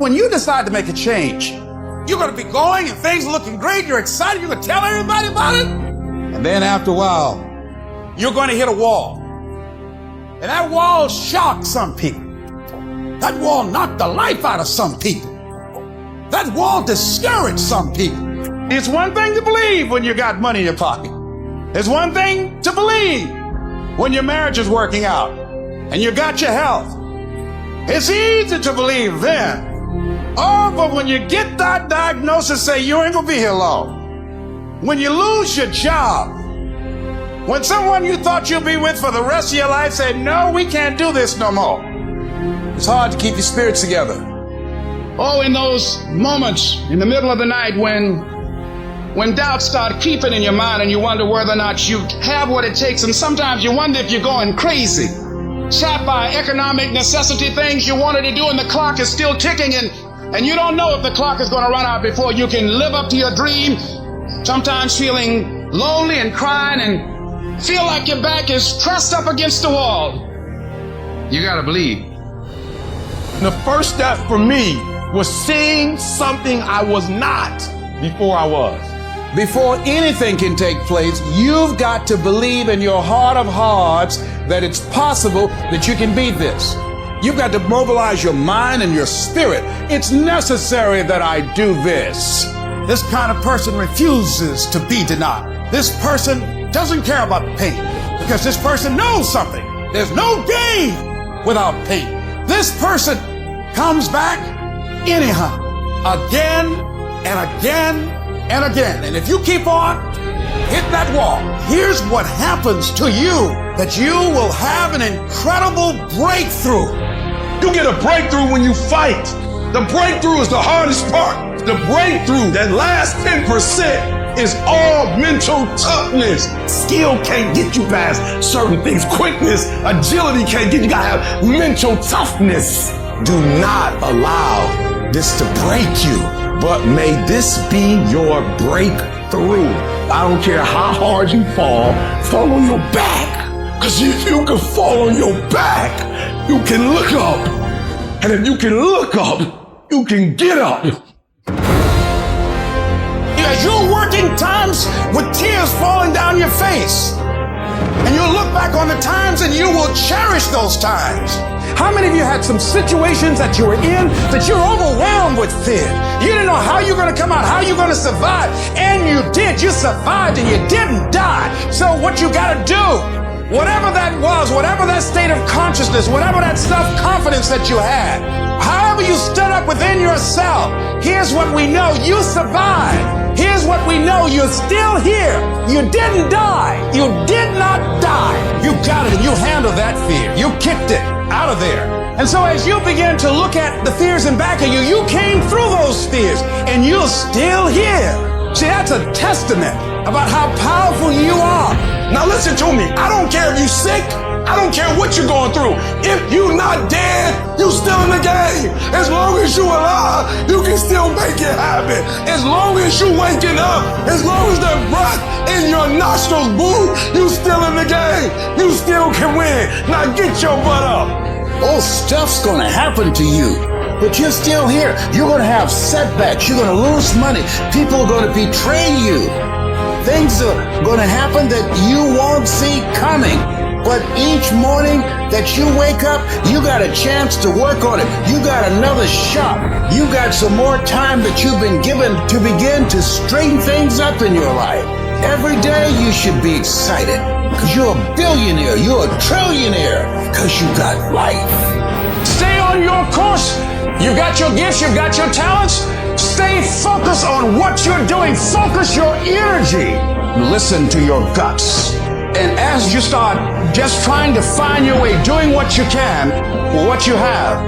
When you decide to make a change, you're going to be going and things are looking great. You're excited. You're going to tell everybody about it. And then after a while, you're going to hit a wall. And that wall shocked some people. That wall knocked the life out of some people. That wall discouraged some people. It's one thing to believe when you got money in your pocket. It's one thing to believe when your marriage is working out and you got your health. It's easy to believe then. Oh, but when you get that diagnosis, say you ain't gonna be here long. When you lose your job, when someone you thought you'd be with for the rest of your life say, no, we can't do this no more. It's hard to keep your spirits together. Oh, in those moments in the middle of the night when doubts start creeping in your mind and you wonder whether or not you have what it takes, and sometimes you wonder if you're going crazy. Trapped by economic necessity, things you wanted to do, and the clock is still ticking, and you don't know if the clock is going to run out before you can live up to your dream. Sometimes feeling lonely and crying and feel like your back is pressed up against the wall. You got to believe. The first step for me was seeing something I was not before I was. Before anything can take place, you've got to believe in your heart of hearts that it's possible that you can beat this. You've got to mobilize your mind and your spirit. It's necessary that I do this. This kind of person refuses to be denied. This person doesn't care about pain because this person knows something. There's no gain without pain. This person comes back anyhow, again and again and again. And if you keep on hitting that wall, here's what happens to you, that you will have an incredible breakthrough. You get a breakthrough when you fight. The breakthrough is the hardest part. The breakthrough, that last 10%, is all mental toughness. Skill can't get you past certain things. Quickness, agility can't get you. You gotta have mental toughness. Do not allow this to break you, but may this be your breakthrough. I don't care how hard you fall on your back. Because if you can fall on your back, you can look up. And if you can look up, you can get up. As you're working times with tears falling down your face, and you'll look back on the times and you will cherish those times. How many of you had some situations that you were in that you're overwhelmed with fear? You didn't know how you're going to come out, how you're going to survive, and you did. You survived and you didn't die. So what you got to do, whatever that was, whatever that state of consciousness, whatever that self-confidence that you had, however you stood up within yourself, here's what we know: you survived. Here's what we know: you're still here. You didn't die. You did not die. You got it and you handled that fear. You kicked it out of there. And so as you begin to look at the fears in back of you, you came through those fears and you're still here. See, that's a testament about how powerful you are. Now listen to me. I don't care if you're sick. I don't care what you're going through. If you're not dead, you're still in the game. As long as you're alive, you can still make it happen. As long as you're waking up, as long as the breath in your nostrils move, you still in the game. You still can win. Now get your butt up. Oh, stuff's gonna happen to you, but you're still here. You're gonna have setbacks. You're gonna lose money. People are gonna betray you. Things are gonna happen that you won't see coming. But each morning that you wake up, you got a chance to work on it. You got another shot. You got some more time that you've been given to begin to straighten things up in your life. Every day you should be excited because you're a billionaire, you're a trillionaire, because you got life. Stay on your course. You got your gifts, you got your talents. Stay focused on what you're doing. Focus your energy. Listen to your guts. And as you start just trying to find your way, doing what you can with what you have,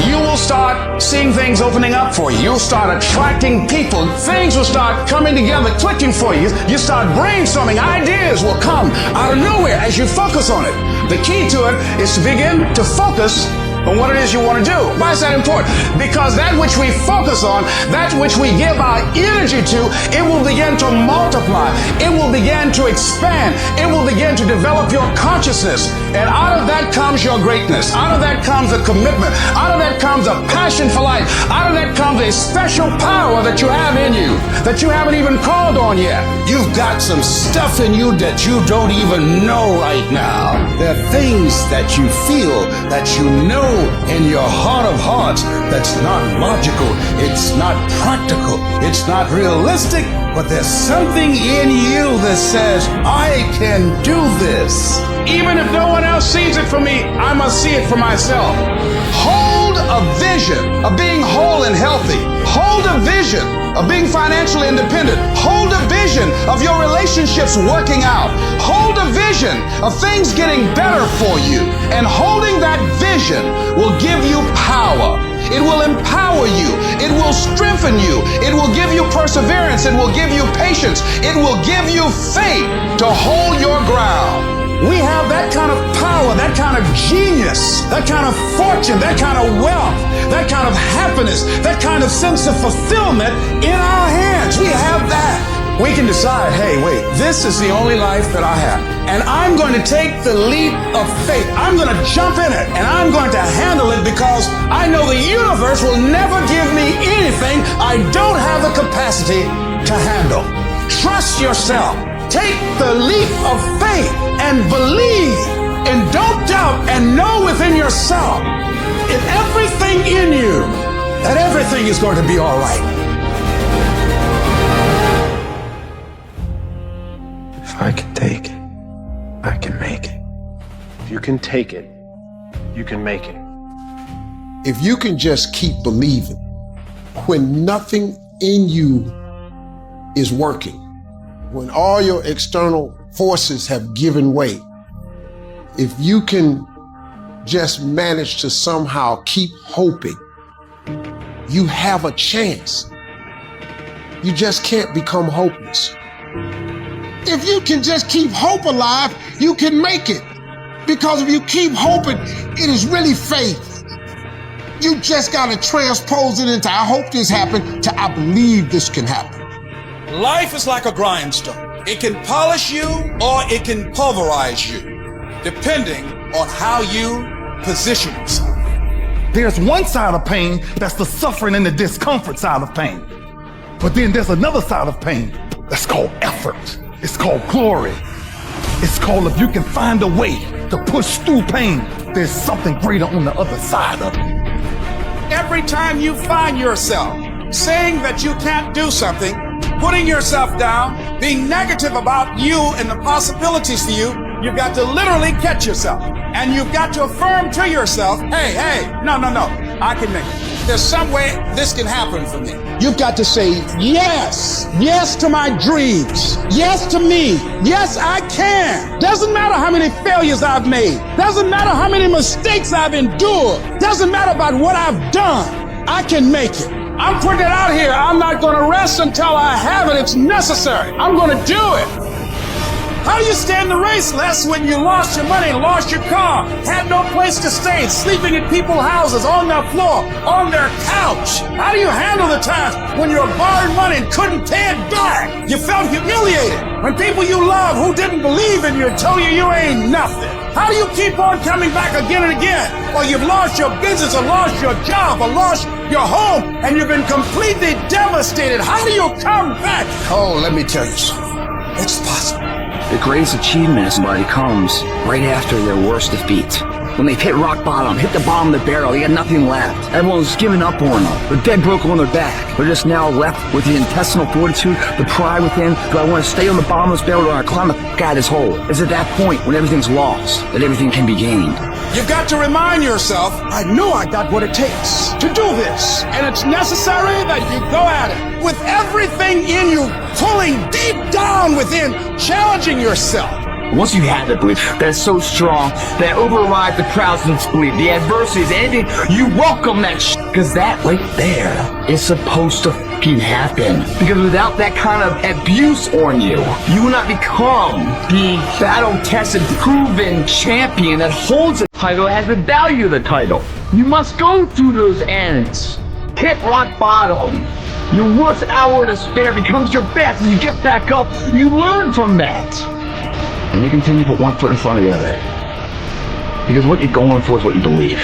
you will start seeing things opening up for you. You'll start attracting people. Things will start coming together, clicking for you. You start brainstorming. Ideas will come out of nowhere as you focus on it. The key to it is to begin to focus on what it is you want to do. Why is that important? Because that which we focus on, that which we give our energy to, it will begin to multiply. It will begin to expand. It will begin to develop your consciousness. And out of that comes your greatness. Out of that comes a commitment. Out of that comes a passion for life. Out of that comes a special power that you have in you that you haven't even called on yet. You've got some stuff in you that you don't even know right now. There are things that you feel, that you know in your heart of hearts that's not logical, it's not practical, it's not realistic, but there's something in you that says, I can do this. Even if no one else sees it for me, I must see it for myself. Hold a vision of being whole and healthy. Hold a vision of being financially independent. Hold a vision of your relationships working out. Hold a vision of things getting better for you. And holding that vision will give you power. It will empower you. It will strengthen you. It will give you perseverance. It will give you patience. It will give you faith to hold your ground. We have that kind of power, that kind of genius, that kind of fortune, that kind of wealth, that kind of happiness, that kind of sense of fulfillment in our hands. We have that. We can decide, hey, wait, this is the only life that I have. And I'm going to take the leap of faith. I'm going to jump in it and I'm going to handle it because I know the universe will never give me anything I don't have the capacity to handle. Trust yourself. Take the leap of faith and believe and don't doubt and know within yourself in everything in you that everything is going to be all right. If I can take it, I can make it. If you can take it, you can make it. If you can just keep believing when nothing in you is working, when all your external forces have given way, if you can just manage to somehow keep hoping, you have a chance. You just can't become hopeless. If you can just keep hope alive, you can make it. Because if you keep hoping, it is really faith. You just got to transpose it into I hope this happened to I believe this can happen. Life is like a grindstone. It can polish you or it can pulverize you, depending on how you position yourself. There's one side of pain that's the suffering and the discomfort side of pain. But then there's another side of pain that's called effort. It's called glory. It's called if you can find a way to push through pain, there's something greater on the other side of it. Every time you find yourself saying that you can't do something, putting yourself down, being negative about you and the possibilities for you, you've got to literally catch yourself. And you've got to affirm to yourself, hey, no, I can make it. There's some way this can happen for me. You've got to say yes to my dreams, yes to me, yes I can. Doesn't matter how many failures I've made, doesn't matter how many mistakes I've endured, doesn't matter about what I've done, I can make it. I'm putting it out here. I'm not going to rest until I have it. It's necessary. I'm going to do it. How do you stand the race, Les, when you lost your money, lost your car, had no place to stay, sleeping in people's houses, on their floor, on their couch? How do you handle the times when you were borrowing money and couldn't pay it back? You felt humiliated when people you love who didn't believe in you told you ain't nothing. How do you keep on coming back again and again? Or you've lost your business or lost your job or lost your home and you've been completely devastated. How do you come back? Oh, let me tell you something. It's possible. The greatest achievement of somebody comes right after their worst defeat. When they've hit rock bottom, hit the bottom of the barrel, they got nothing left. Everyone's given up on them. They're dead broke on their back. They're just now left with the intestinal fortitude, the pride within. Do I want to stay on the bottom of this barrel or do I climb the f*** out of this hole? It's at that point when everything's lost that everything can be gained. You've got to remind yourself, I know I got what it takes to do this. And it's necessary that you go at it with everything in you, pulling deep down within, challenging yourself. Once you have that belief that's so strong that overrides the crowd's belief, the adversities, anything, you welcome that because that right there is supposed to f***ing happen. Because without that kind of abuse on you, you will not become the battle-tested, proven champion that holds the title, has the value of the title. You must go through those ends. Hit rock bottom. Your worst hour of despair becomes your best. As you get back up, you learn from that. And you continue to put one foot in front of the other. Because what you're going for is what you believe.